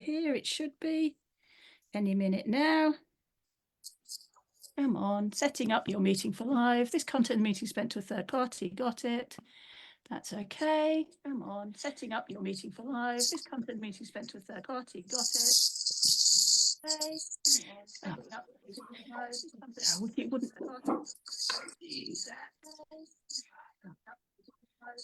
here. It should be any minute now. Come on, setting up your meeting for live. This content meeting spent to a third party. Got it. That's okay. Come on, setting up your meeting for live. This content meeting spent to a third party. Got it. Okay. It wouldn't.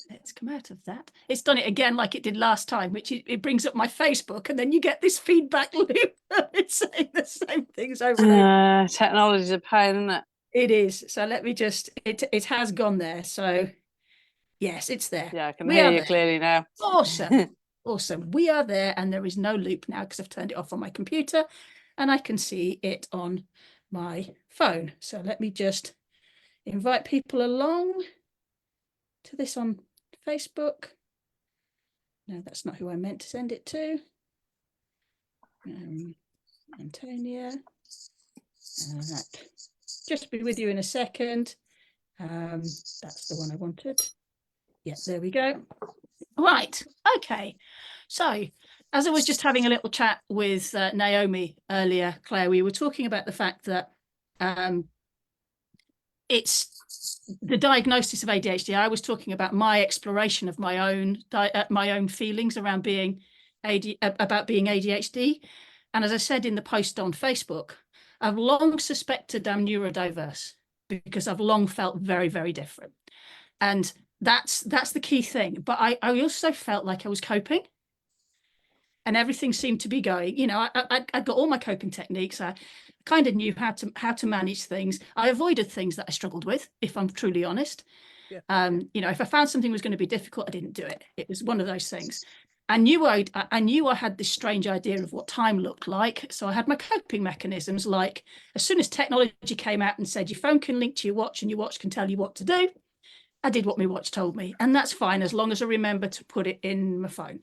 Let's come out of that. It's done it again like it did last time, which it brings up my Facebook, and then you get this feedback loop. It's saying the same things over and over. Technology's a pain, isn't it? It is. So let me just, it has gone there. So yes, it's there. Yeah, I can hear you clearly now. Awesome. Awesome. We are there, and there is no loop now because I've turned it off on my computer and I can see it on my phone. So let me just invite people along to this on Facebook. No, that's not who I meant to send it to. Antonia. Right. Just be with you in a second. That's the one I wanted. Yeah, there we go. Right. Okay. So as I was just having a little chat with Naomi earlier, Claire, we were talking about the fact that it's the diagnosis of ADHD. I was talking about my exploration of my own feelings around being ADHD. And as I said in the post on Facebook, I've long suspected I'm neurodiverse because I've long felt very, very different. And that's the key thing. But I also felt like I was coping. And everything seemed to be going, you know, I got all my coping techniques. I kind of knew how to manage things. I avoided things that I struggled with, if I'm truly honest. Yeah. You know, if I found something was going to be difficult, I didn't do it. It was one of those things. I knew I had this strange idea of what time looked like. So I had my coping mechanisms, like as soon as technology came out and said your phone can link to your watch and your watch can tell you what to do, I did what my watch told me. And that's fine as long as I remember to put it in my phone.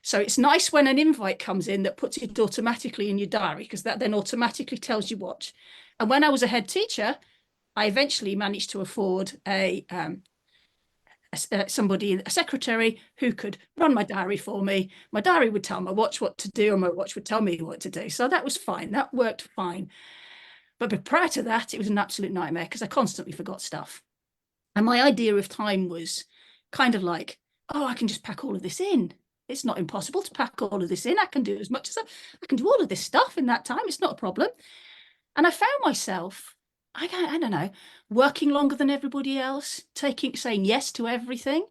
So it's nice when an invite comes in that puts it automatically in your diary, because that then automatically tells you what. And when I was a head teacher, I eventually managed to afford a secretary who could run my diary for me. My diary would tell my watch what to do, and my watch would tell me what to do. So that was fine. That worked fine. But prior to that, it was an absolute nightmare because I constantly forgot stuff. And my idea of time was kind of like, oh, I can just pack all of this in. It's not impossible to pack all of this in. I can do as much as I can do all of this stuff in that time. It's not a problem. And I found myself, I don't know, working longer than everybody else, saying yes to everything,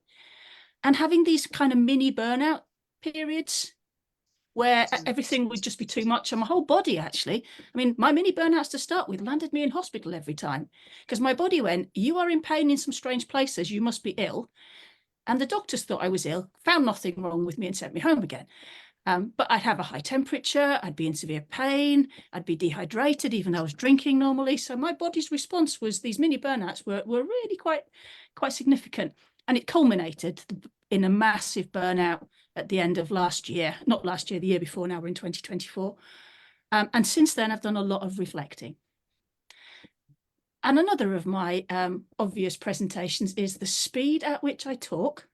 and having these kind of mini burnout periods where everything would just be too much on my whole body, actually. I mean, my mini burnouts to start with landed me in hospital every time because my body went, you are in pain in some strange places. You must be ill. And the doctors thought I was ill, found nothing wrong with me and sent me home again. But I'd have a high temperature, I'd be in severe pain, I'd be dehydrated, even though I was drinking normally. So my body's response was these mini burnouts were really quite significant. And it culminated in a massive burnout at the end of last year, not last year, the year before. Now we're in 2024. And since then, I've done a lot of reflecting. And another of my obvious presentations is the speed at which I talk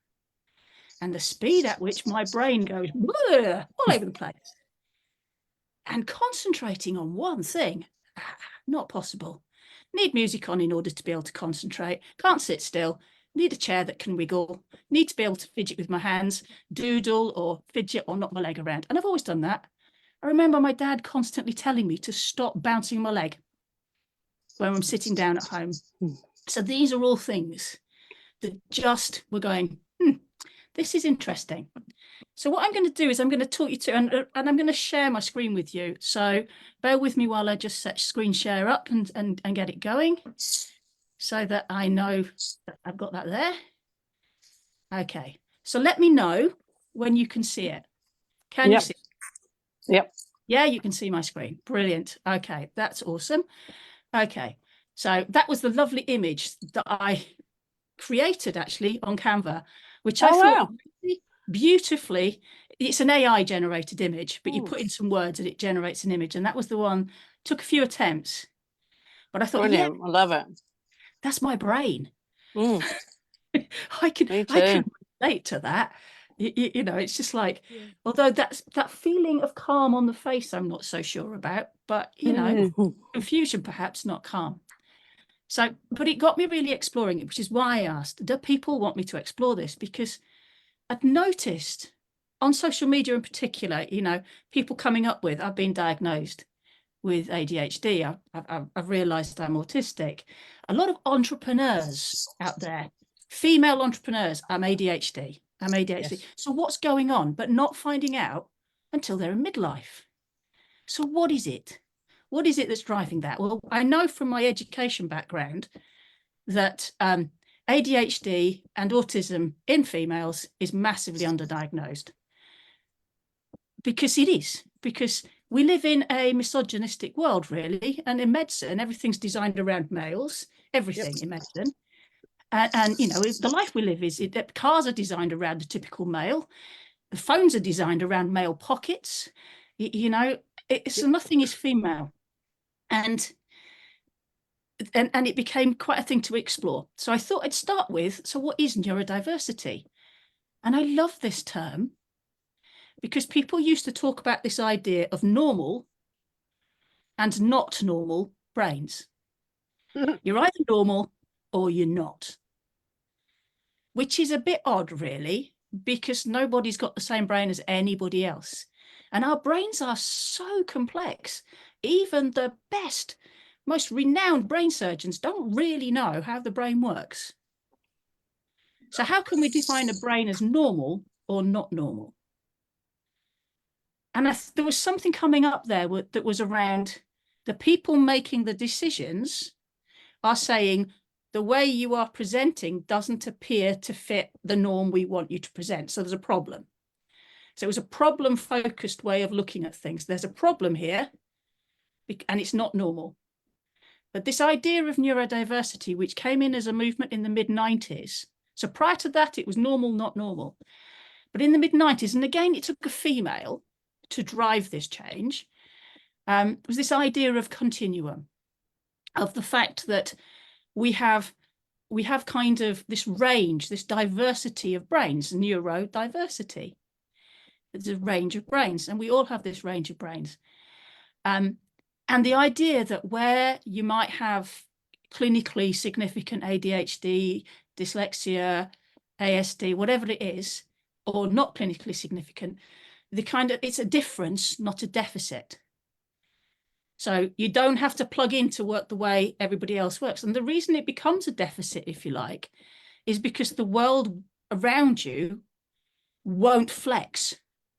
and the speed at which my brain goes all over the place. And concentrating on one thing, not possible. Need music on in order to be able to concentrate. Can't sit still. Need a chair that can wiggle. Need to be able to fidget with my hands, doodle or fidget or knock my leg around. And I've always done that. I remember my dad constantly telling me to stop bouncing my leg when I'm sitting down at home. So these are all things that just were going, this is interesting. So what I'm going to do is I'm going to talk you to, and I'm going to share my screen with you. So bear with me while I just set screen share up and get it going so that I know that I've got that there. Okay. So let me know when you can see it. Can you see it? Yep. Yeah, you can see my screen. Brilliant. Okay, that's awesome. Okay, so that was the lovely image that I created actually on Canva, which I thought really beautifully, it's an AI generated image, but you put in some words and it generates an image. And that was the one, took a few attempts, but I thought, brilliant. Yeah, I love it. That's my brain. I can relate to that. You know, it's just like, although that feeling of calm on the face, I'm not so sure about, but, you know, confusion, perhaps, not calm. So, but it got me really exploring it, which is why I asked, do people want me to explore this? Because I'd noticed on social media in particular, you know, people coming up with, I've been diagnosed with ADHD. I've realized I'm autistic. A lot of entrepreneurs out there, female entrepreneurs, I'm ADHD. I'm ADHD. Yes. So what's going on? But not finding out until they're in midlife. So what is it? What is it that's driving that? Well, I know from my education background that ADHD and autism in females is massively underdiagnosed. Because it is, because we live in a misogynistic world, really, and in medicine, everything's designed around males, everything in medicine. And you know, the life we live is that cars are designed around the typical male, the phones are designed around male pockets, you know, so nothing is female. And it became quite a thing to explore. So I thought I'd start with, so what is neurodiversity? And I love this term because people used to talk about this idea of normal and not normal brains. You're either normal or you're not, which is a bit odd, really, because nobody's got the same brain as anybody else. And our brains are so complex. Even the best, most renowned brain surgeons don't really know how the brain works. So how can we define a brain as normal or not normal? And there was something coming up there that was around the people making the decisions are saying the way you are presenting doesn't appear to fit the norm we want you to present. So there's a problem. So it was a problem-focused way of looking at things. There's a problem here, and it's not normal. But this idea of neurodiversity, which came in as a movement in the mid-90s, so prior to that, it was normal, not normal. But in the mid-90s, and again, it took a female to drive this change, was this idea of continuum, of the fact that we have kind of this range, this diversity of brains, neurodiversity. There's a range of brains, and we all have this range of brains. And the idea that where you might have clinically significant ADHD, dyslexia, ASD, whatever it is, or not clinically significant, it's a difference, not a deficit. So you don't have to plug in to work the way everybody else works. And the reason it becomes a deficit, if you like, is because the world around you won't flex.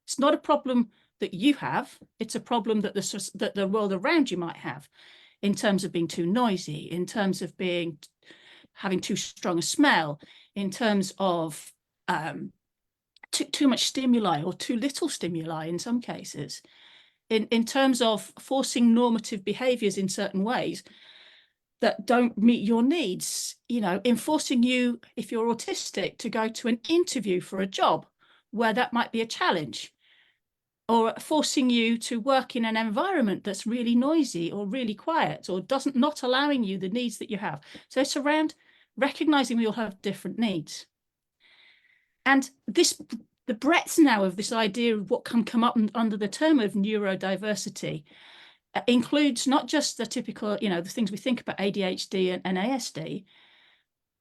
It's not a problem that you have. It's a problem that the world around you might have, in terms of being too noisy, in terms of having too strong a smell, in terms of too much stimuli or too little stimuli in some cases, in terms of forcing normative behaviors in certain ways that don't meet your needs, you know, in forcing you, if you're autistic, to go to an interview for a job where that might be a challenge, or forcing you to work in an environment that's really noisy or really quiet, or not allowing you the needs that you have. So it's around recognizing we all have different needs. And the breadth now of this idea of what can come up under the term of neurodiversity includes not just the typical, you know, the things we think about ADHD and ASD,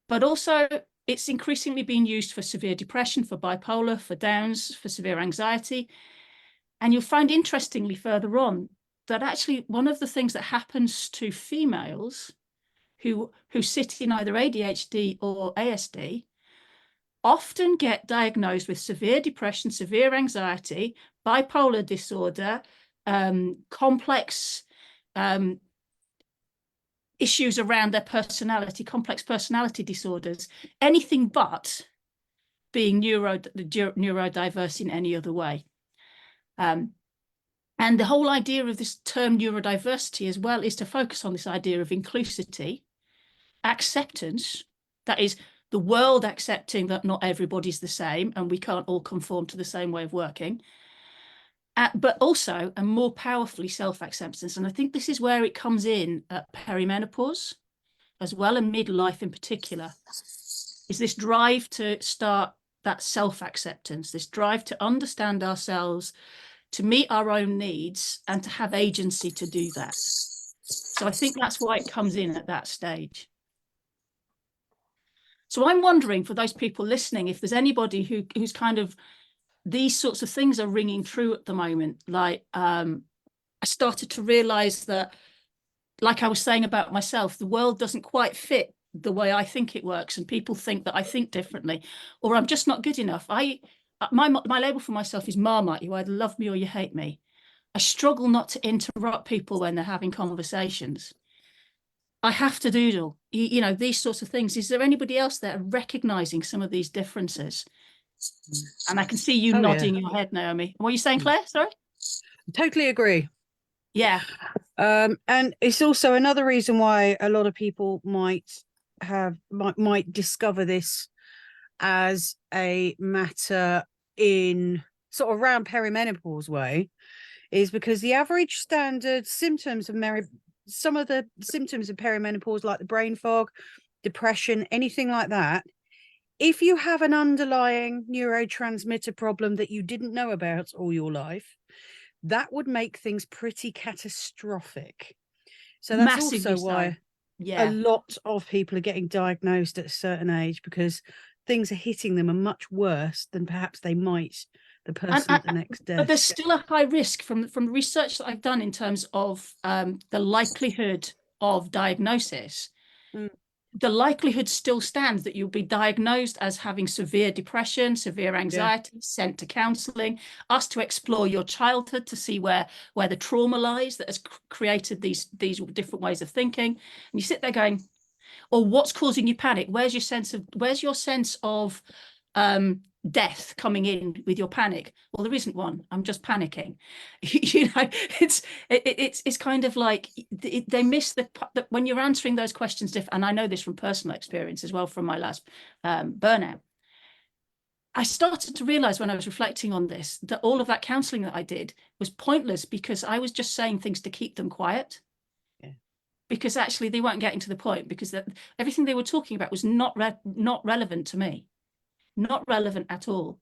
but also it's increasingly being used for severe depression, for bipolar, for Downs, for severe anxiety. And you'll find, interestingly, further on, that actually one of the things that happens to females who sit in either ADHD or ASD often get diagnosed with severe depression, severe anxiety, bipolar disorder, complex issues around their personality, complex personality disorders, anything but being neurodiverse in any other way. And the whole idea of this term neurodiversity as well is to focus on this idea of inclusivity, acceptance, that is, the world accepting that not everybody's the same and we can't all conform to the same way of working, but also, and more powerfully, self-acceptance. And I think this is where it comes in at perimenopause as well, and midlife in particular, is this drive to start that self-acceptance, this drive to understand ourselves, to meet our own needs, and to have agency to do that. So I think that's why it comes in at that stage. So I'm wondering, for those people listening, if there's anybody who's kind of, these sorts of things are ringing true at the moment. Like, I started to realize that, like I was saying about myself, the world doesn't quite fit the way I think it works, and people think that I think differently, or I'm just not good enough. My label for myself is Marmite. You either love me or you hate me. I struggle not to interrupt people when they're having conversations. I have to doodle, you know, these sorts of things. Is there anybody else there recognizing some of these differences? And I can see you nodding your head, Naomi. What are you saying, Claire? Sorry? Totally agree. Yeah. And it's also another reason why a lot of people might discover this as a matter in sort of around perimenopause way, is because the average standard symptoms of some of the symptoms of perimenopause, like the brain fog, depression, anything like that, if you have an underlying neurotransmitter problem that you didn't know about all your life, that would make things pretty catastrophic. So that's Massively also why a lot of people are getting diagnosed at a certain age, because things are hitting them are much worse than perhaps they might the person at the next desk. But there's still a high risk from the research that I've done in terms of the likelihood of diagnosis. The likelihood still stands that you'll be diagnosed as having severe depression, severe anxiety, sent to counselling, asked to explore your childhood to see where the trauma lies that has created these different ways of thinking. And you sit there going, or what's causing you panic? Where's your sense of death coming in with your panic? Well, there isn't one. I'm just panicking. You know, it's kind of like they miss the when you're answering those questions. And I know this from personal experience as well, from my last burnout. I started to realize when I was reflecting on this that all of that counseling that I did was pointless, because I was just saying things to keep them quiet. Because actually they weren't getting to the point, because everything they were talking about was not relevant to me, not relevant at all.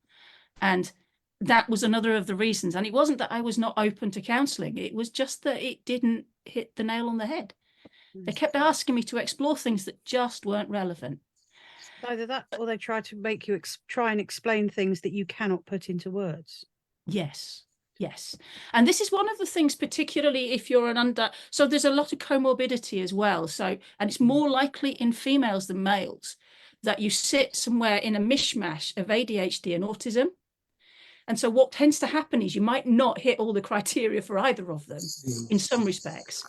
And that was another of the reasons. And it wasn't that I was not open to counselling. It was just that it didn't hit the nail on the head. They kept asking me to explore things that just weren't relevant. Either that, or they try to make you try and explain things that you cannot put into words. Yes. Yes. And this is one of the things, particularly if you're so there's a lot of comorbidity as well. So, and it's more likely in females than males that you sit somewhere in a mishmash of ADHD and autism. And so what tends to happen is you might not hit all the criteria for either of them in some respects,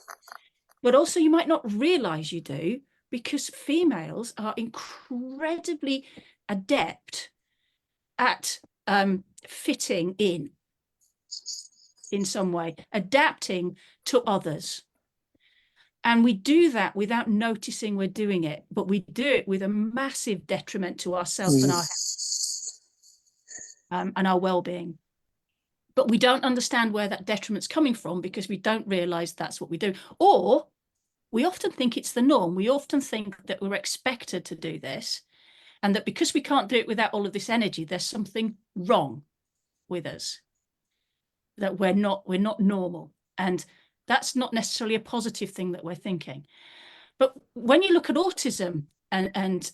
but also you might not realize you do, because females are incredibly adept at fitting in some way, adapting to others. And we do that without noticing we're doing it, but we do it with a massive detriment to ourselves and our health, and our well-being. But we don't understand where that detriment's coming from, because we don't realize that's what we do. Or we often think it's the norm. We often think that we're expected to do this, and that because we can't do it without all of this energy, there's something wrong with us, that we're not normal. And that's not necessarily a positive thing that we're thinking. But when you look at autism and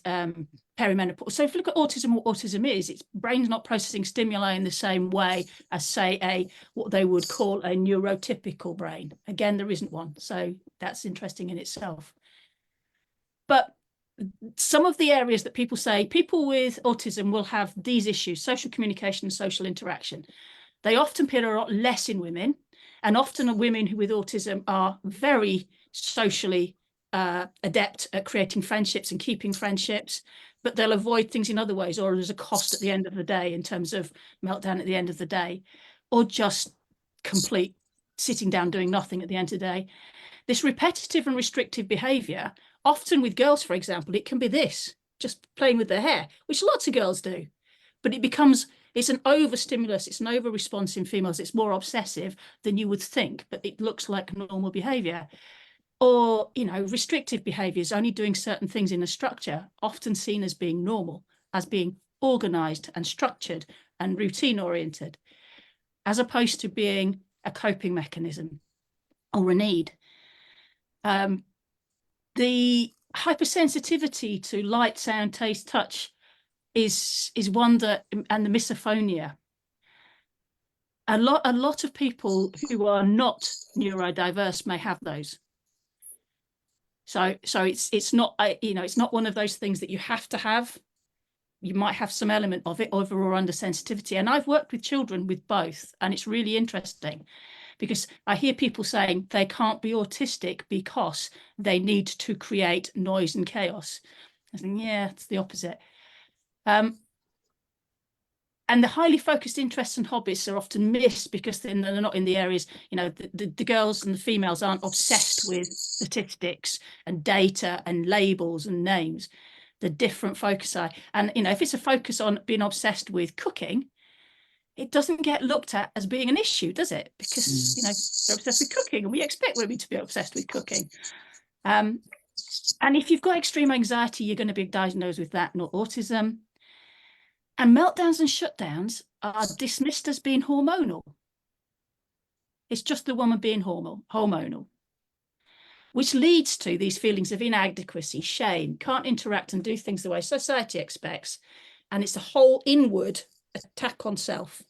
perimenopause, so if you look at autism, what autism is, it's brain's not processing stimuli in the same way as, say, what they would call a neurotypical brain. Again, there isn't one. So that's interesting in itself. But some of the areas that people say people with autism will have these issues: social communication and social interaction. They often appear a lot less in women, and often women with autism are very socially adept at creating friendships and keeping friendships, but they'll avoid things in other ways, or there's a cost at the end of the day in terms of meltdown at the end of the day, or just complete sitting down doing nothing at the end of the day. This repetitive and restrictive behavior, often with girls, for example, it can be this, just playing with their hair, which lots of girls do, but it's an overstimulus, it's an over response in females. It's more obsessive than you would think, but it looks like normal behavior. Or, you know, restrictive behaviors, only doing certain things in a structure, often seen as being normal, as being organized and structured and routine oriented, as opposed to being a coping mechanism or a need. The hypersensitivity to light, sound, taste, touch is one that, and the misophonia. A lot of people who are not neurodiverse may have those. So it's not, it's not one of those things that you have to have. You might have some element of it, over or under sensitivity. And I've worked with children with both, and it's really interesting because I hear people saying they can't be autistic because they need to create noise and chaos. I think, yeah, it's the opposite. And the highly focused interests and hobbies are often missed because they're not in the areas, the girls and the females aren't obsessed with statistics and data and labels and names. The different foci. And, if it's a focus on being obsessed with cooking, it doesn't get looked at as being an issue, does it? Because, they're obsessed with cooking and we expect women to be obsessed with cooking. And if you've got extreme anxiety, you're going to be diagnosed with that, not autism. And meltdowns and shutdowns are dismissed as being hormonal. It's just the woman being hormonal, which leads to these feelings of inadequacy, shame, can't interact and do things the way society expects. And it's a whole inward attack on self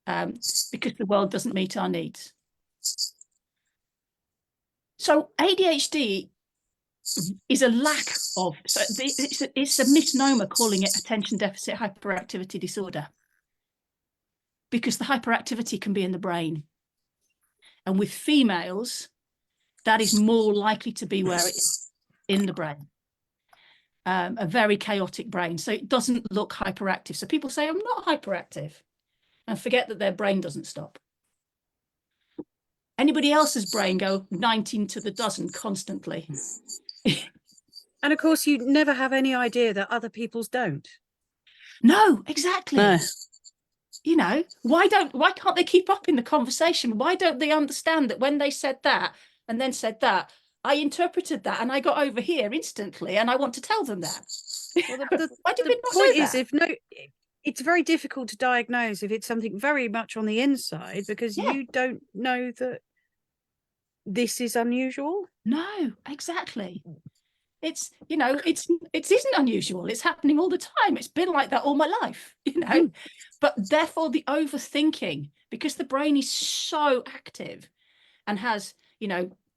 because the world doesn't meet our needs. So ADHD is a lack of, so it's a misnomer calling it attention deficit hyperactivity disorder, because the hyperactivity can be in the brain. And with females, that is more likely to be where it is, in the brain. A very chaotic brain. So it doesn't look hyperactive. So people say, I'm not hyperactive, and forget that their brain doesn't stop. Anybody else's brain go 19 to the dozen constantly. And of course, you never have any idea that other people's don't. No, exactly. No. Why can't they keep up in the conversation? Why don't they understand that when they said that and then said that, I interpreted that and I got over here instantly, and I want to tell them that. Well, Why do the they not point know is, that? it's very difficult to diagnose if it's something very much on the inside, because you don't know that this is unusual. No, exactly. It's, it isn't unusual. It's happening all the time. It's been like that all my life, But therefore the overthinking, because the brain is so active and has,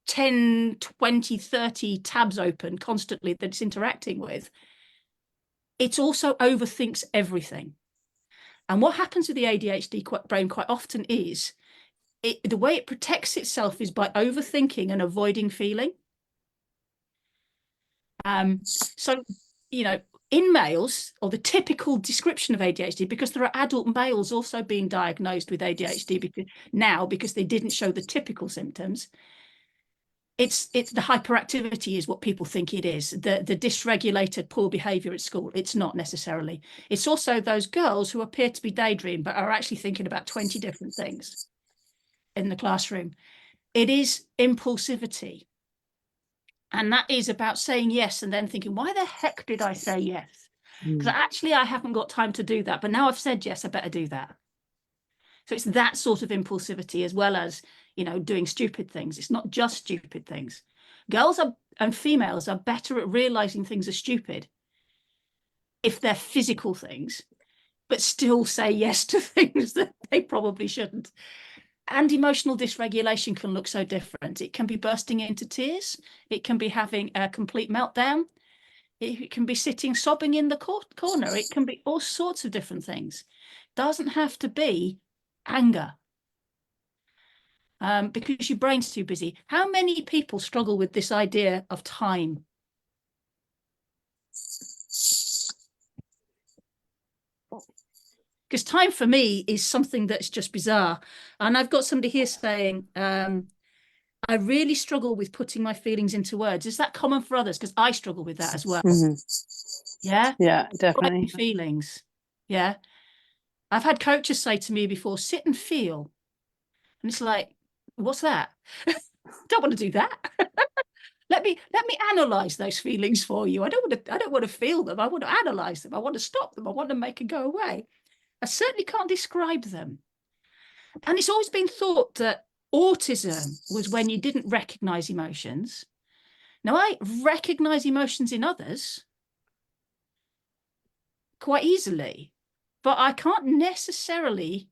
10, 20, 30 tabs open constantly that it's interacting with, it also overthinks everything. And what happens with the ADHD brain quite often is the way it protects itself is by overthinking and avoiding feeling. So, in males, or the typical description of ADHD, because there are adult males also being diagnosed with ADHD because they didn't show the typical symptoms. It's the hyperactivity is what people think it is, the dysregulated poor behavior at school. It's not necessarily. It's also those girls who appear to be daydream but are actually thinking about 20 different things in the classroom. It is impulsivity. And that is about saying yes and then thinking, why the heck did I say yes? Because actually I haven't got time to do that, but now I've said yes, I better do that. So it's that sort of impulsivity, as well as, doing stupid things. It's not just stupid things. Girls and females are better at realizing things are stupid if they're physical things, but still say yes to things that they probably shouldn't. And emotional dysregulation can look so different. It can be bursting into tears. It can be having a complete meltdown. It can be sitting sobbing in the corner. It can be all sorts of different things. Doesn't have to be anger. Because your brain's too busy. How many people struggle with this idea of time? Because time for me is something that's just bizarre. And I've got somebody here saying, I really struggle with putting my feelings into words. Is that common for others? Because I struggle with that as well. Yeah? Yeah, definitely. Feelings. Yeah. I've had coaches say to me before, sit and feel. And it's like, what's that? Don't want to do that. Let me analyze those feelings for you. I don't want to feel them. I want to analyze them. I want to stop them. I want to make them go away. I certainly can't describe them. And it's always been thought that autism was when you didn't recognize emotions. Now, I recognize emotions in others quite easily, but I can't necessarily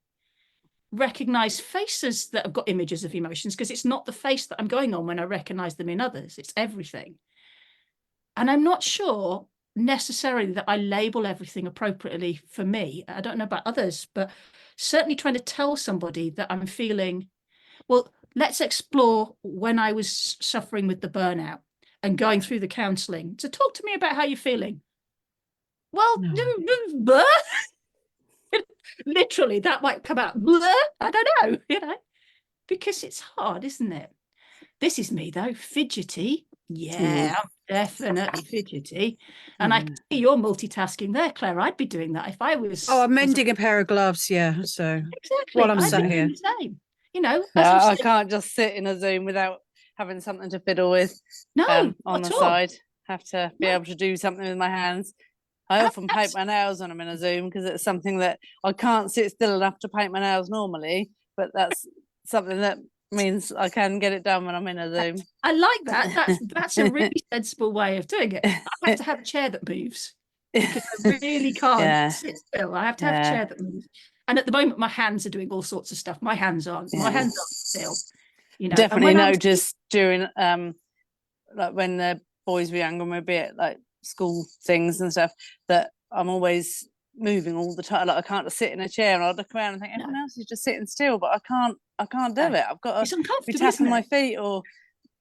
recognize faces that have got images of emotions, because it's not the face that I'm going on when I recognize them in others. It's everything. And I'm not sure necessarily that I label everything appropriately for me. I don't know about others, but certainly trying to tell somebody that I'm feeling, well, let's explore when I was suffering with the burnout and going through the counseling. So talk to me about how you're feeling. Well, literally that might come out, I don't know, because it's hard, isn't it? This is me though, fidgety. Yeah, I'm definitely fidgety. And I can see you're multitasking there, Claire. I'd be doing that if I was. Oh, I'm mending a pair of gloves, yeah. So exactly. while I'm I'd sat be here. doing the same. You know, No, as I'm I sitting- can't just sit in a Zoom without having something to fiddle with no, on not the at all. side. Have to be No. able to do something with my hands. I often paint my nails when I'm in a Zoom, because it's something that I can't sit still enough to paint my nails normally, but that's something that means I can get it done when I'm in a Zoom. I like that. That's a really sensible way of doing it. I have to have a chair that moves, because I really can't sit still. I have to have a chair that moves. And at the moment, my hands are doing all sorts of stuff. My hands aren't still. Definitely noticed during like when the boys were younger and we'd be at like school things and stuff, that I'm always moving all the time. Like I can't just sit in a chair, and I'll look around and think everyone else is just sitting still, but I can't do it. I've got It's to uncomfortable, be tapping isn't my it? feet or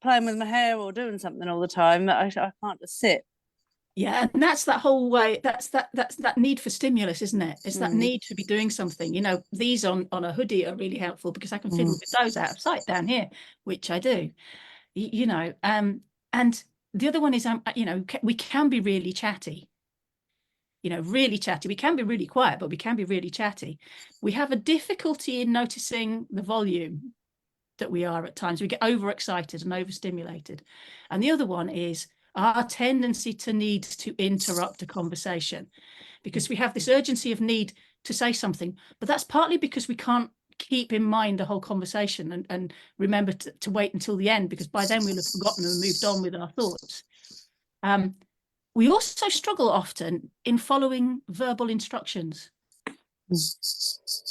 playing with my hair or doing something all the time, that I can't just sit. Yeah, and that's that whole way. That's that need for stimulus, isn't it? It's that need to be doing something. These on a hoodie are really helpful, because I can fiddle with those out of sight down here, which I do. And the other one is, we can be really chatty. Really chatty. We can be really quiet, but we can be really chatty. We have a difficulty in noticing the volume that we are at times. We get overexcited and overstimulated. And the other one is our tendency to need to interrupt a conversation, because we have this urgency of need to say something, but that's partly because we can't keep in mind the whole conversation and remember to wait until the end, because by then we'll have forgotten and moved on with our thoughts. We also struggle often in following verbal instructions,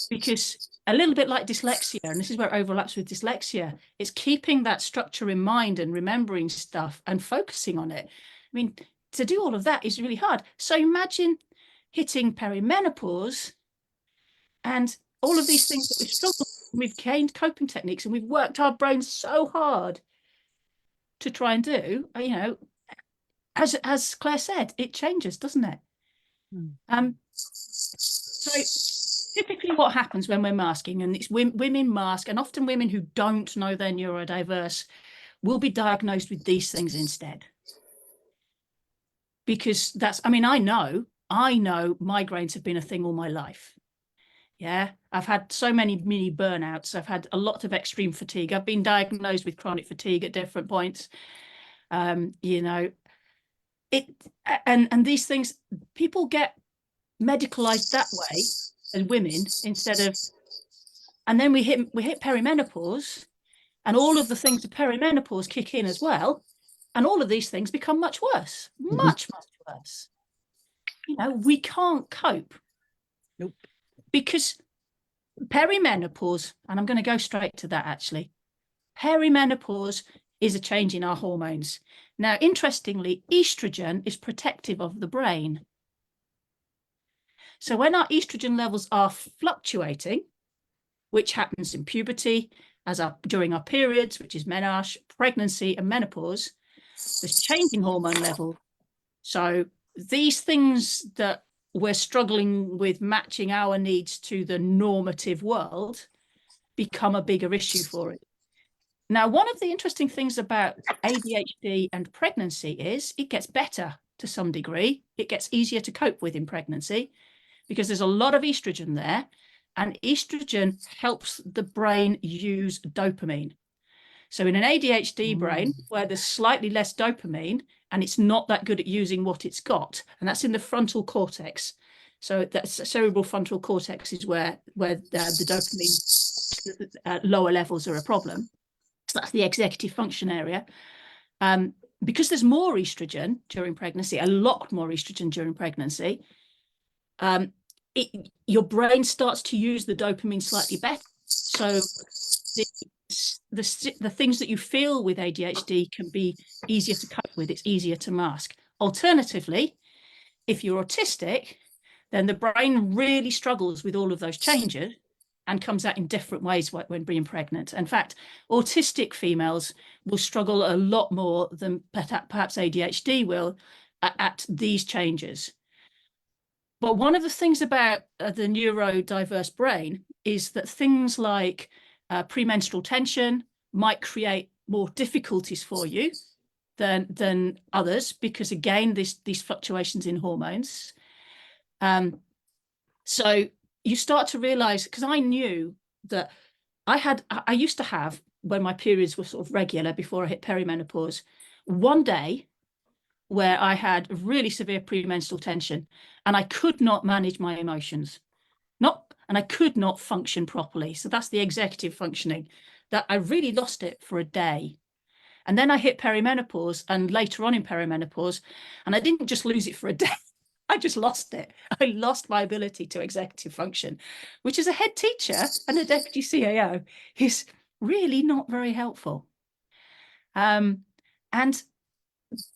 because a little bit like dyslexia, and this is where it overlaps with dyslexia, it's keeping that structure in mind and remembering stuff and focusing on it. I mean, to do all of that is really hard. So imagine hitting perimenopause and all of these things that we've struggled with. We've gained coping techniques and we've worked our brains so hard to try and do, as Claire said, it changes, doesn't it? So typically what happens when we're masking, and it's women mask, and often women who don't know they're neurodiverse will be diagnosed with these things instead. Because I know migraines have been a thing all my life. Yeah, I've had so many mini burnouts. I've had a lot of extreme fatigue. I've been diagnosed with chronic fatigue at different points. And these things, people get medicalized that way as women instead of, and then we hit perimenopause, and all of the things of perimenopause kick in as well, and all of these things become much worse, much worse. We can't cope. Nope. Because perimenopause, and I'm going to go straight to that actually, perimenopause is a change in our hormones. Now, interestingly, estrogen is protective of the brain. So when our estrogen levels are fluctuating, which happens in puberty, during our periods, which is menarche, pregnancy, and menopause, there's change in hormone level. So these things that we're struggling with matching our needs to the normative world become a bigger issue for it. Now, one of the interesting things about ADHD and pregnancy is it gets better to some degree. It gets easier to cope with in pregnancy because there's a lot of estrogen there, and estrogen helps the brain use dopamine. So in an ADHD brain where there's slightly less dopamine and it's not that good at using what it's got, and that's in the frontal cortex. So that's cerebral frontal cortex is where the dopamine lower levels are a problem. So that's the executive function area. Because there's more estrogen during pregnancy, a lot more estrogen during pregnancy, your brain starts to use the dopamine slightly better. So the things that you feel with ADHD can be easier to cope with. It's easier to mask. Alternatively, if you're autistic, then the brain really struggles with all of those changes and comes out in different ways when being pregnant. In fact, autistic females will struggle a lot more than perhaps ADHD will at these changes. But one of the things about the neurodiverse brain is that things like premenstrual tension might create more difficulties for you than others, because again, these fluctuations in hormones. So you start to realize, because I knew that I used to have, when my periods were sort of regular before I hit perimenopause, one day where I had really severe premenstrual tension and I could not manage my emotions, and I could not function properly. So that's the executive functioning, that I really lost it for a day. And then I hit perimenopause, and later on in perimenopause, and I didn't just lose it for a day. I just lost it. I lost my ability to executive function, which as a head teacher and a deputy CAO is really not very helpful. And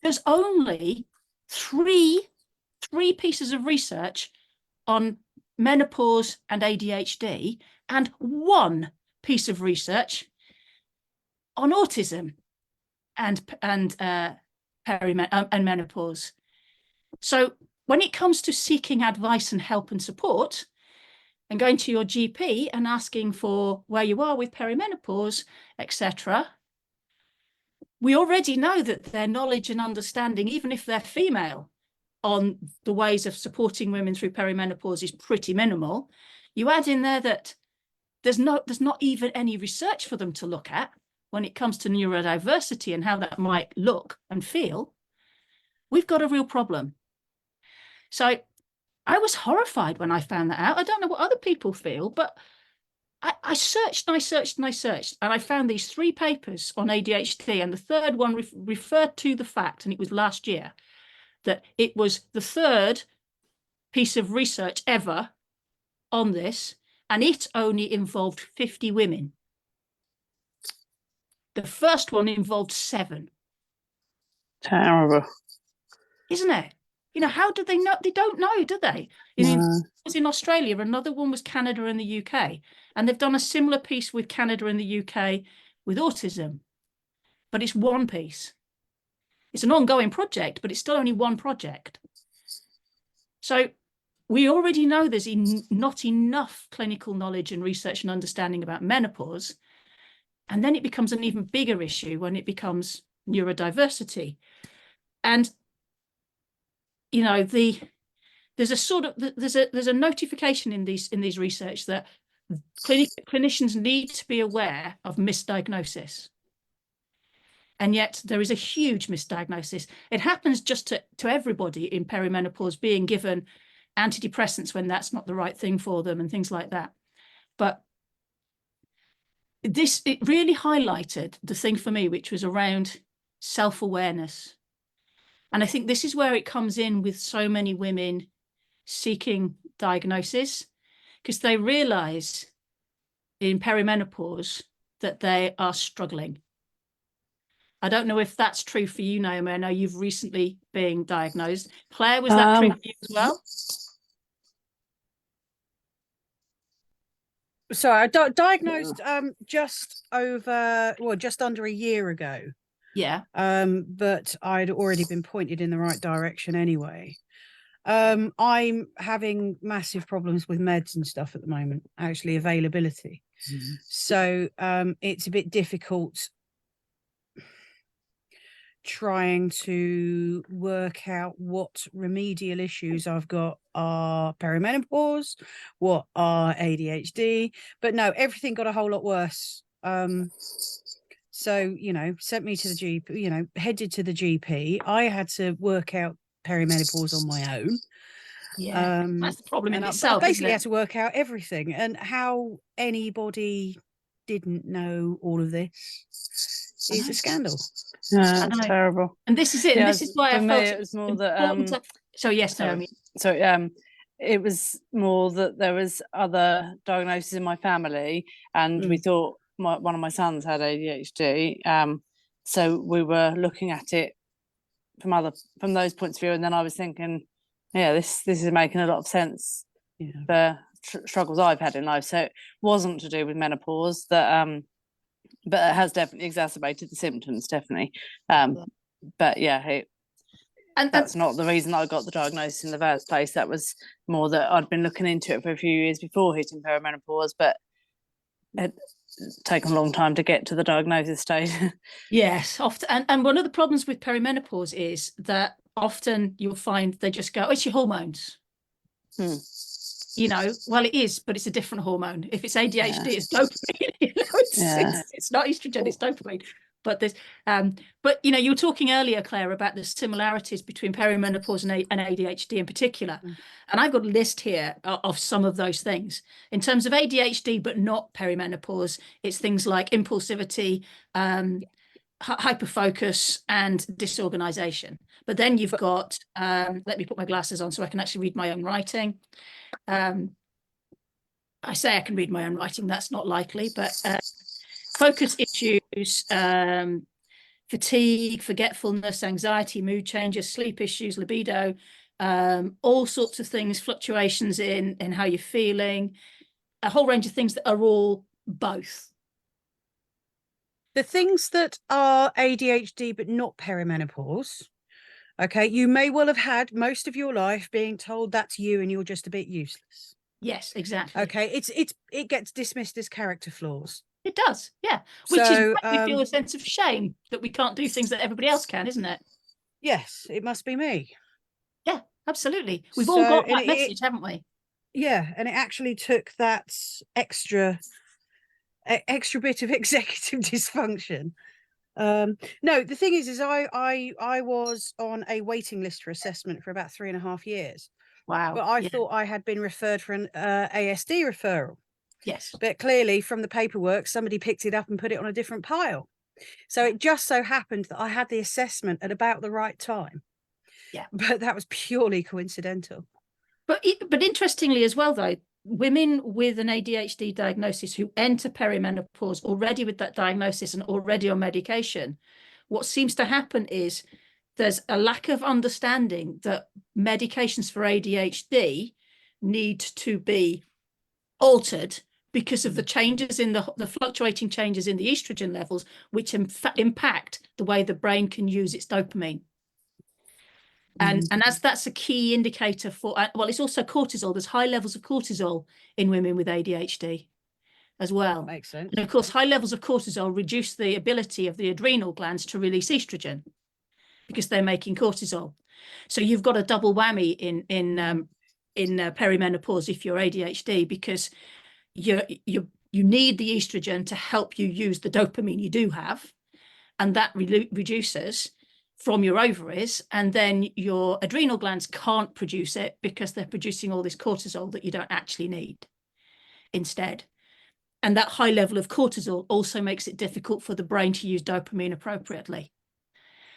there's only three pieces of research on menopause and ADHD, and one piece of research on autism and menopause. So when it comes to seeking advice and help and support and going to your GP and asking for where you are with perimenopause, etc., we already know that their knowledge and understanding, even if they're female, on the ways of supporting women through perimenopause is pretty minimal. You add in there that there's not even any research for them to look at when it comes to neurodiversity and how that might look and feel. We've got a real problem. So I was horrified when I found that out. I don't know what other people feel, but I searched and I searched and I searched, and I found these 3 papers on ADHD, and the third one referred to the fact, and it was last year, that it was the 3rd piece of research ever on this, and it only involved 50 women. The first one involved 7. Terrible. Isn't it? You know, how do they know? They don't know, do they? It was in Australia, another one was Canada and the UK. And they've done a similar piece with Canada and the UK with autism. But it's one piece. It's an ongoing project, but it's still only one project. So we already know there's not enough clinical knowledge and research and understanding about menopause. And then it becomes an even bigger issue when it becomes neurodiversity. And you know, there's a notification in these research that clinicians need to be aware of misdiagnosis. And yet there is a huge misdiagnosis. It happens just to everybody in perimenopause being given antidepressants when that's not the right thing for them and things like that. But it really highlighted the thing for me, which was around self-awareness. And I think this is where it comes in with so many women seeking diagnosis, because they realize in perimenopause that they are struggling. I don't know if that's true for you, Naomi. I know you've recently been diagnosed. Claire, was that true for you as well? So I diagnosed just under a year ago. Yeah. But I'd already been pointed in the right direction anyway. I'm having massive problems with meds and stuff at the moment, actually availability. So it's a bit difficult trying to work out what remedial issues I've got are perimenopause, what are ADHD, but no, everything got a whole lot worse So, sent me to the GP, headed to the GP. I had to work out perimenopause on my own. Yeah, that's the problem in I itself, basically isn't had it? to work out everything, and how anybody didn't know all of this is a scandal. Yeah, I it's know. terrible. And this is it. And Yeah, this is why for I me, felt it was more that important to- So yes, Naomi. it was more that there was other diagnoses in my family, and we thought one of my sons had ADHD. So we were looking at it from those points of view, and then I was thinking, yeah, this is making a lot of sense for struggles I've had in life. So it wasn't to do with menopause, that but it has definitely exacerbated the symptoms, definitely. But yeah, that's not the reason I got the diagnosis in the first place. That was more that I'd been looking into it for a few years before hitting perimenopause, but it taken a long time to get to the diagnosis stage. Yes, often, and one of the problems with perimenopause is that often you'll find they just go, oh, it's your hormones. Well, it is, but it's a different hormone. If it's ADHD, it's dopamine. It's not estrogen, it's dopamine. But there's but you were talking earlier, Claire, about the similarities between perimenopause and ADHD in particular. And I've got a list here of some of those things. In terms of ADHD, but not perimenopause, it's things like impulsivity, hyperfocus, and disorganization. But then you've got, let me put my glasses on so I can actually read my own writing. I say I can read my own writing, that's not likely, but focus issues, fatigue, forgetfulness, anxiety, mood changes, sleep issues, libido, all sorts of things, fluctuations in how you're feeling, a whole range of things that are all both. The things that are ADHD but not perimenopause, okay, you may well have had most of your life being told that's you and you're just a bit useless. Yes, exactly. Okay, it gets dismissed as character flaws. It does, yeah. Which is why we feel a sense of shame that we can't do things that everybody else can, isn't it? Yes, it must be me. Yeah, absolutely. We've all got that message, haven't we? Yeah, and it actually took that extra bit of executive dysfunction. No, the thing is I was on a waiting list for assessment for about 3.5 years. Wow. But I thought I had been referred for an ASD referral. Yes. But clearly from the paperwork, somebody picked it up and put it on a different pile. So it just so happened that I had the assessment at about the right time. Yeah. But that was purely coincidental. But interestingly as well, though, women with an ADHD diagnosis who enter perimenopause already with that diagnosis and already on medication, what seems to happen is there's a lack of understanding that medications for ADHD need to be altered because of the changes in the fluctuating changes in the estrogen levels, which impact the way the brain can use its dopamine. And as that's a key indicator for, well, it's also cortisol. There's high levels of cortisol in women with ADHD as well. That makes sense. And of course, high levels of cortisol reduce the ability of the adrenal glands to release estrogen because they're making cortisol. So you've got a double whammy in perimenopause if you're ADHD, because you need the estrogen to help you use the dopamine you do have, and that reduces from your ovaries, and then your adrenal glands can't produce it because they're producing all this cortisol that you don't actually need instead. And that high level of cortisol also makes it difficult for the brain to use dopamine appropriately.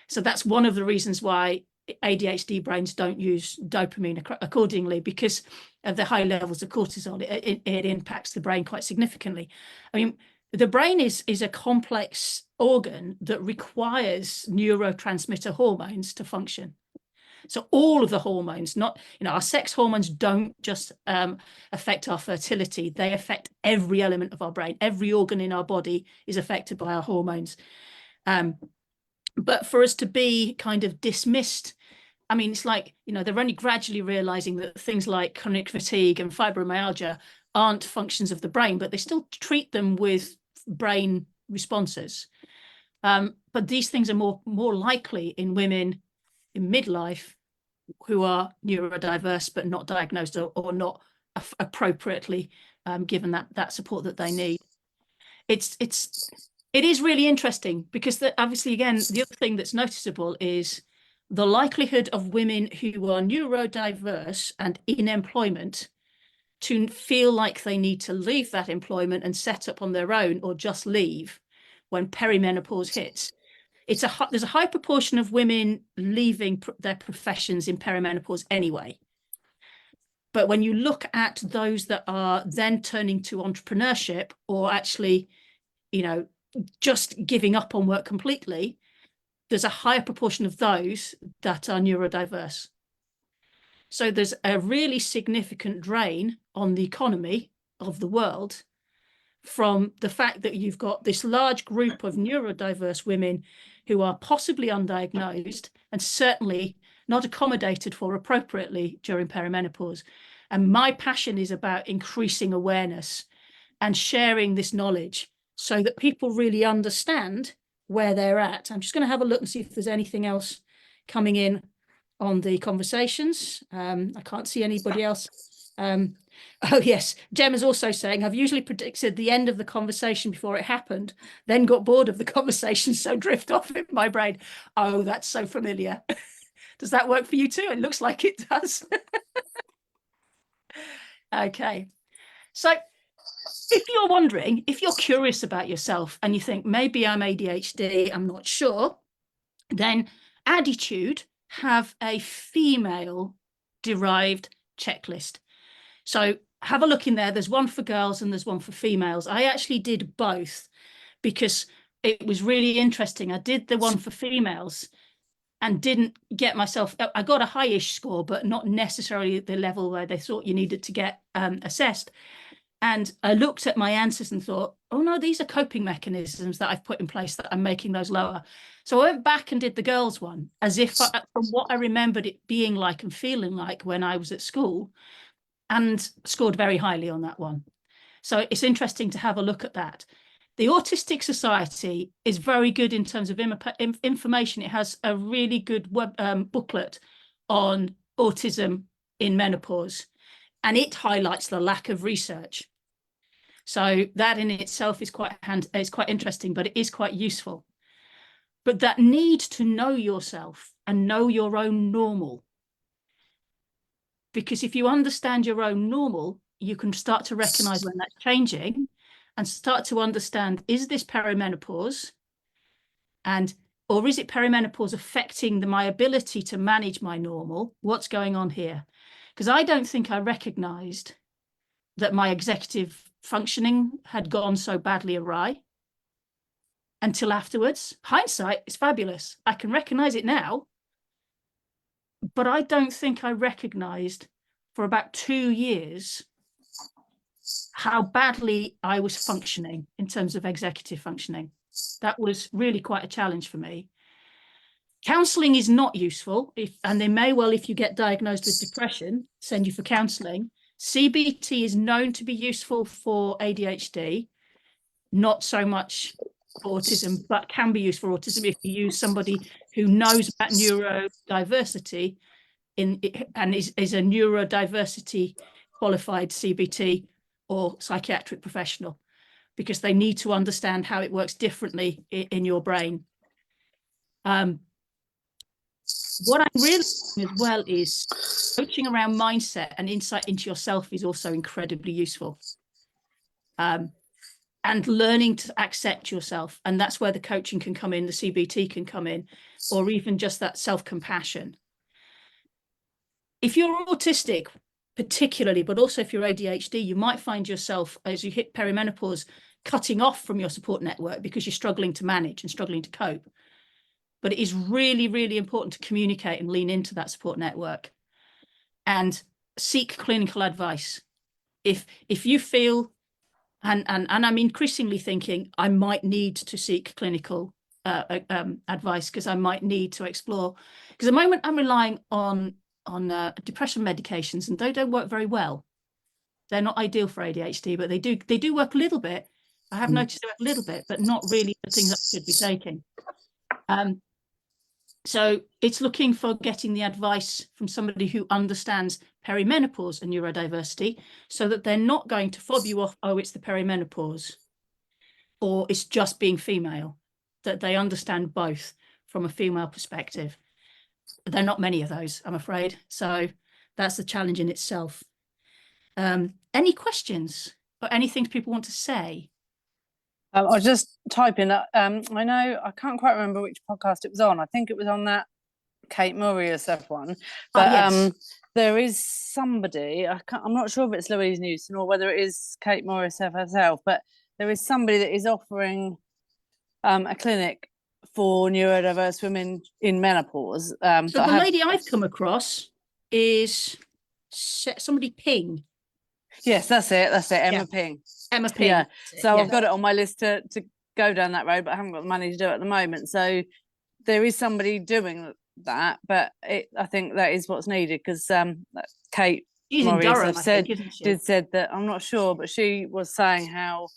So that's one of the reasons why ADHD brains don't use dopamine accordingly, because of the high levels of cortisol. It impacts the brain quite significantly. I mean, the brain is a complex organ that requires neurotransmitter hormones to function. So all of the hormones, not, our sex hormones don't just affect our fertility. They affect every element of our brain. Every organ in our body is affected by our hormones. But for us to be kind of dismissed, I mean, it's like, they're only gradually realizing that things like chronic fatigue and fibromyalgia aren't functions of the brain, but they still treat them with brain responses. But these things are more likely in women in midlife who are neurodiverse but not diagnosed or not appropriately given that support that they need. It's It is really interesting because obviously, again, the other thing that's noticeable is the likelihood of women who are neurodiverse and in employment to feel like they need to leave that employment and set up on their own or just leave when perimenopause hits. There's a high proportion of women leaving their professions in perimenopause anyway. But when you look at those that are then turning to entrepreneurship or actually, you know, just giving up on work completely, there's a higher proportion of those that are neurodiverse. So there's a really significant drain on the economy of the world from the fact that you've got this large group of neurodiverse women who are possibly undiagnosed and certainly not accommodated for appropriately during perimenopause. And my passion is about increasing awareness and sharing this knowledge so that people really understand where they're at. I'm just going to have a look and see if there's anything else coming in on the conversations. I can't see anybody else. Oh yes, Gemma's also saying, I've usually predicted the end of the conversation before it happened, then got bored of the conversation, so drift off in my brain. Oh, that's so familiar. Does that work for you too? It looks like it does. Okay, so if you're wondering, if you're curious about yourself and you think maybe I'm ADHD, I'm not sure, then Attitude have a female derived checklist. So have a look in there. There's one for girls and there's one for females. I actually did both because it was really interesting. I did the one for females and didn't get myself, I got a high-ish score, but not necessarily at the level where they thought you needed to get assessed. And I looked at my answers and thought, oh no, these are coping mechanisms that I've put in place that I'm making those lower. So I went back and did the girls one as if from what I remembered it being like and feeling like when I was at school, and scored very highly on that one. So it's interesting to have a look at that. The Autistic Society is very good in terms of information. It has a really good booklet on autism in menopause, and it highlights the lack of research. So that in itself is quite interesting, but it is quite useful. But that need to know yourself and know your own normal. Because if you understand your own normal, you can start to recognize when that's changing and start to understand, is this perimenopause? Or is it perimenopause affecting my ability to manage my normal? What's going on here? Because I don't think I recognized that my executive functioning had gone so badly awry until afterwards. Hindsight is fabulous. I can recognize it now, but I don't think I recognized for about 2 years how badly I was functioning in terms of executive functioning. That was really quite a challenge for me. Counselling is not useful, and they may well, if you get diagnosed with depression, send you for counselling. CBT is known to be useful for ADHD, not so much for autism, but can be used for autism if you use somebody who knows about neurodiversity and is a neurodiversity qualified CBT or psychiatric professional, because they need to understand how it works differently in your brain. What I'm really doing as well is coaching around mindset and insight into yourself is also incredibly useful. And learning to accept yourself. And that's where the coaching can come in, the CBT can come in, or even just that self-compassion. If you're autistic, particularly, but also if you're ADHD, you might find yourself, as you hit perimenopause, cutting off from your support network because you're struggling to manage and struggling to cope. But it is really, really important to communicate and lean into that support network and seek clinical advice. If you feel, and I'm increasingly thinking I might need to seek clinical advice because I might need to explore, because at the moment I'm relying on depression medications, and they don't work very well. They're not ideal for ADHD, but they do work a little bit. I have noticed they work a little bit, but not really the things I should be taking. So it's looking for getting the advice from somebody who understands perimenopause and neurodiversity, so that they're not going to fob you off, oh, it's the perimenopause, or it's just being female, that they understand both from a female perspective. There are not many of those, I'm afraid. So that's the challenge in itself. Any questions or anything people want to say? I'll just type in that. I know I can't quite remember which podcast it was on. I think it was on that Kate Morris's one, but yes. There is somebody, I'm not sure if it's Louise Newson or whether it is Kate Morris herself, but there is somebody that is offering a clinic for neurodiverse women in menopause. So the lady I've come across is somebody Ping. Yes, that's it. Emma Ping. Emma Ping. Yeah. So I've got it on my list to go down that road, but I haven't got the money to do it at the moment. So there is somebody doing that, but I think that is what's needed, because Kate Morris said that, I'm not sure, but she was saying how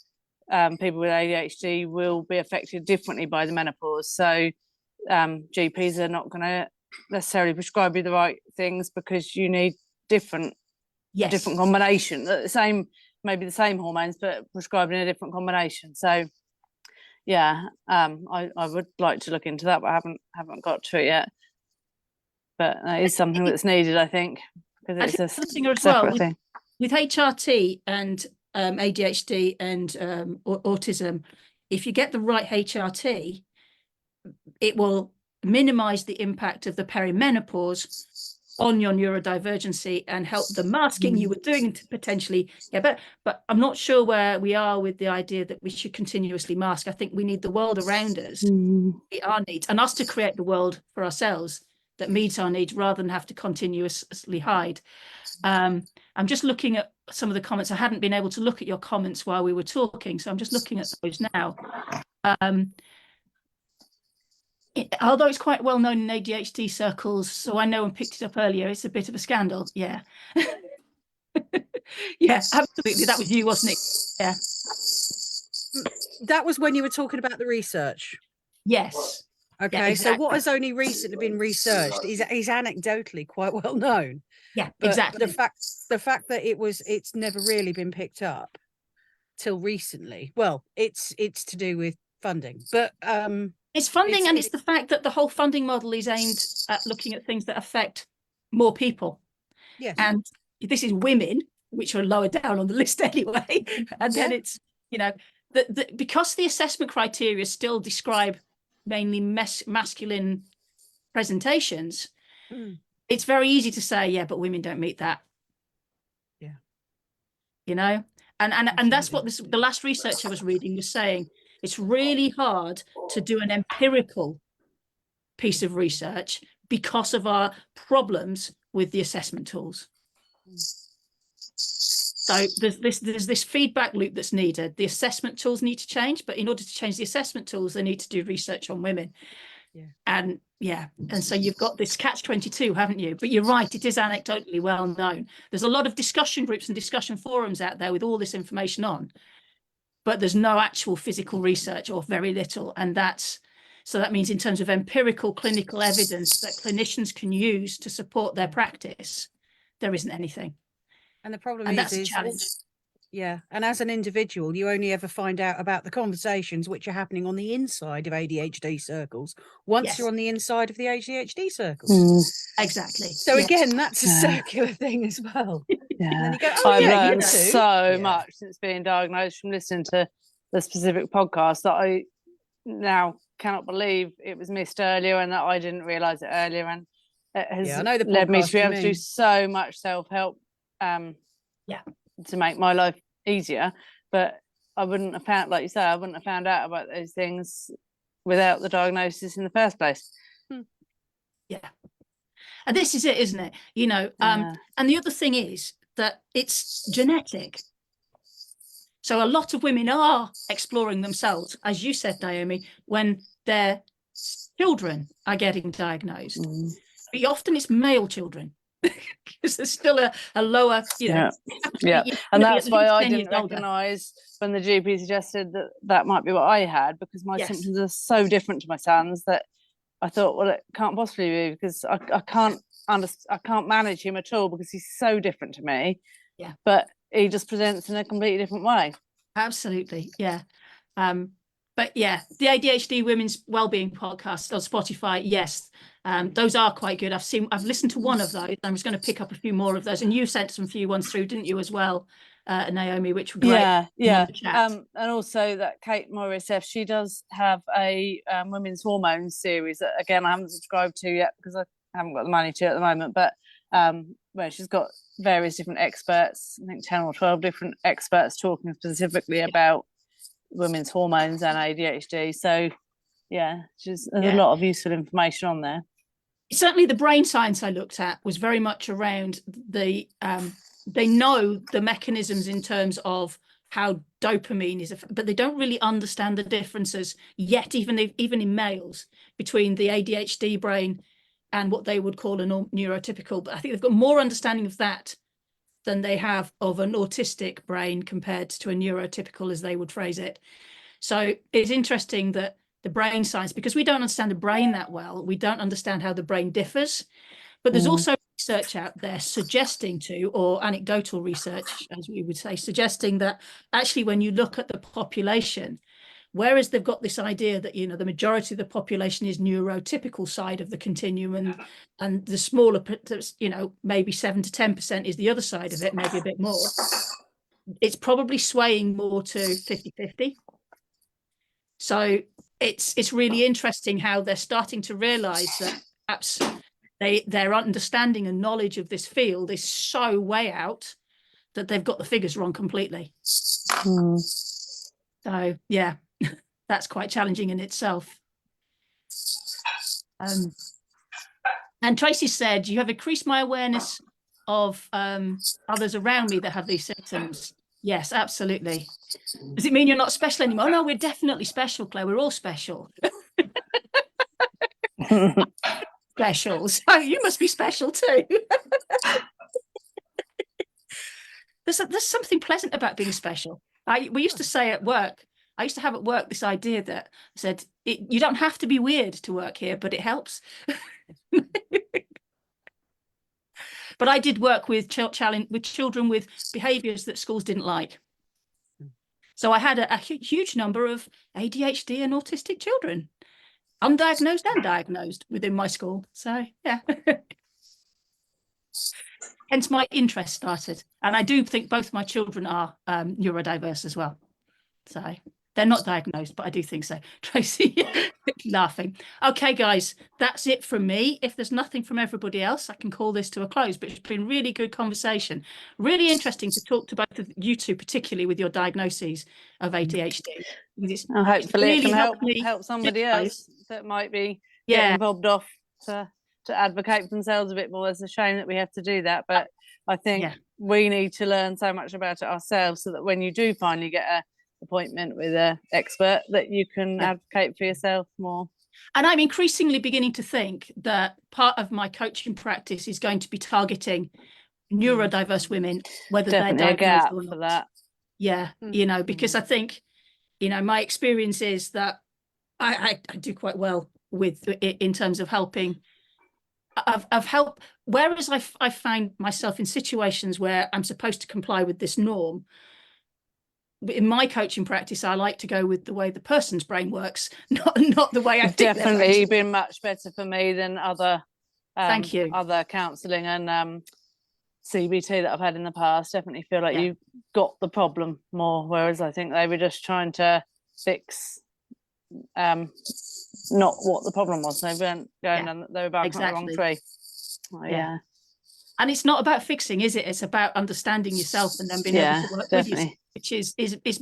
people with ADHD will be affected differently by the menopause. So GPs are not going to necessarily prescribe you the right things because you need different combination, maybe the same hormones, but prescribed in a different combination. So yeah, I would like to look into that, but I haven't got to it yet. But that is something that's needed, I think, because it's a separate thing. With HRT and ADHD and autism, if you get the right HRT, it will minimize the impact of the perimenopause on your neurodivergency and help the masking you were doing to potentially get better. But I'm not sure where we are with the idea that we should continuously mask. I think we need the world around us to meet our needs, and us to create the world for ourselves that meets our needs rather than have to continuously hide. I'm just looking at some of the comments. I hadn't been able to look at your comments while we were talking, so I'm just looking at those now. Although it's quite well known in ADHD circles, so I know and picked it up earlier, it's a bit of a scandal. Yeah. Yeah, absolutely. That was you, wasn't it? Yeah. That was when you were talking about the research. Yes. Okay, yeah, exactly. So what has only recently been researched is anecdotally quite well known. Yeah, but exactly. The fact that it's never really been picked up till recently. Well, it's to do with funding, but it's funding, and it's the fact that the whole funding model is aimed at looking at things that affect more people. Yes. And this is women, which are lower down on the list anyway. And then it's, because the assessment criteria still describe mainly masculine presentations, it's very easy to say, yeah, but women don't meet that. Yeah. You know, and that's what the last research I was reading was saying. It's really hard to do an empirical piece of research because of our problems with the assessment tools. So there's this feedback loop that's needed. The assessment tools need to change, but in order to change the assessment tools, they need to do research on women. And so you've got this catch-22, haven't you? But you're right, it is anecdotally well known. There's a lot of discussion groups and discussion forums out there with all this information on, but there's no actual physical research, or very little. And that means in terms of empirical clinical evidence that clinicians can use to support their practice, there isn't anything. And the problem that's a challenge. Yeah. And as an individual, you only ever find out about the conversations which are happening on the inside of ADHD circles once you're on the inside of the ADHD circles. Exactly. So again, that's a circular thing as well. Yeah. And then you go, I've learned so much since being diagnosed from listening to the specific podcast that I now cannot believe it was missed earlier and that I didn't realise it earlier. And it has led me to be able to do so much self-help to make my life easier. But I wouldn't have found, like you say, I wouldn't have found out about those things without the diagnosis in the first place. Yeah. And this is it, isn't it? You know, and the other thing is that it's genetic. So a lot of women are exploring themselves, as you said, Naomi, when their children are getting diagnosed. But often it's male children. Because there's still a lower, and that's why I didn't recognise when the GP suggested that might be what I had, because my symptoms are so different to my son's that I thought, well, it can't possibly be, because I can't manage him at all because he's so different to me. But he just presents in a completely different way. Absolutely, yeah. But yeah, the ADHD Women's Wellbeing podcast on Spotify, yes, those are quite good. I've listened to one of those. I was going to pick up a few more of those, and you sent some few ones through, didn't you, as well, Naomi, which were great. Yeah. And also that Kate Morris, she does have a women's hormones series that, again, I haven't subscribed to yet because I haven't got the money to at the moment, but where she's got various different experts, I think 10 or 12 different experts talking specifically about women's hormones and ADHD. So yeah, there's a lot of useful information on there. Certainly the brain science I looked at was very much around they know the mechanisms in terms of how dopamine is, but they don't really understand the differences yet, even in males, between the ADHD brain and what they would call a neurotypical. But I think they've got more understanding of that than they have of an autistic brain compared to a neurotypical, as they would phrase it. So it's interesting that the brain science, because we don't understand the brain that well, we don't understand how the brain differs. But there's also research out there suggesting or anecdotal research, as we would say, suggesting that actually when you look at the population, whereas they've got this idea that, the majority of the population is neurotypical side of the continuum, and the smaller, maybe 7 to 10% is the other side of it, maybe a bit more. It's probably swaying more to 50-50. So it's really interesting how they're starting to realize that perhaps their understanding and knowledge of this field is so way out that they've got the figures wrong completely. So yeah, that's quite challenging in itself. And Tracy said, you have increased my awareness of others around me that have these symptoms. Yes, absolutely. Does it mean you're not special anymore? No, we're definitely special, Claire. We're all special. Special. So you must be special too. There's something pleasant about being special. We used to say at work, I used to have at work this idea that I said, you don't have to be weird to work here, but it helps. But I did work with children with behaviours that schools didn't like. So I had a huge number of ADHD and autistic children, undiagnosed and diagnosed, within my school. So yeah. Hence my interest started. And I do think both my children are neurodiverse as well. So they're not diagnosed, but I do think so. Tracy laughing. Okay, guys, that's it from me. If there's nothing from everybody else, I can call this to a close, but it's been really good conversation. Really interesting to talk to both of you two, particularly with your diagnoses of ADHD. Hopefully it can help somebody else that might be getting bobbed off to advocate for themselves a bit more. It's a shame that we have to do that, but I think we need to learn so much about it ourselves so that when you do finally get a appointment with an expert, that you can advocate for yourself more. And I'm increasingly beginning to think that part of my coaching practice is going to be targeting neurodiverse women, whether they're diagnosed or not. For that. Yeah, because I think, my experience is that I do quite well with it in terms of helping. Of help, whereas I find myself in situations where I'm supposed to comply with this norm. In my coaching practice, I like to go with the way the person's brain works, not the way I think. Definitely been much better for me than other thank you other counselling and CBT that I've had in the past. Definitely feel like you got the problem more, whereas I think they were just trying to fix not what the problem was. They weren't going and they were barking the wrong tree. Oh, and it's not about fixing, is it? It's about understanding yourself and then being able to work with you, which is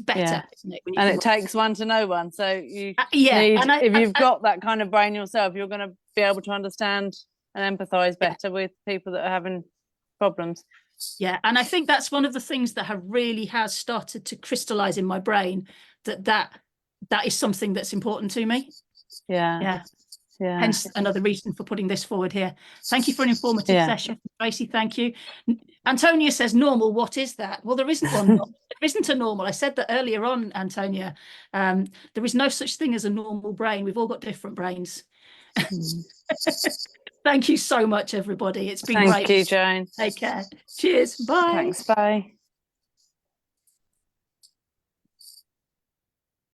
better, isn't it? And it takes one to know one. So you need, if you've got that kind of brain yourself, you're going to be able to understand and empathise better with people that are having problems. Yeah, and I think that's one of the things that has started to crystallise in my brain, that is something that's important to me. Yeah. Hence another reason for putting this forward here. Thank you for an informative session, Tracy. Thank you. Antonia says, normal, what is that? Well, there isn't one. There isn't a normal. I said that earlier on, Antonia. There is no such thing as a normal brain. We've all got different brains. Thank you so much, everybody. It's been great. Thank you, Joan. Take care. Cheers. Bye. Thanks. Bye.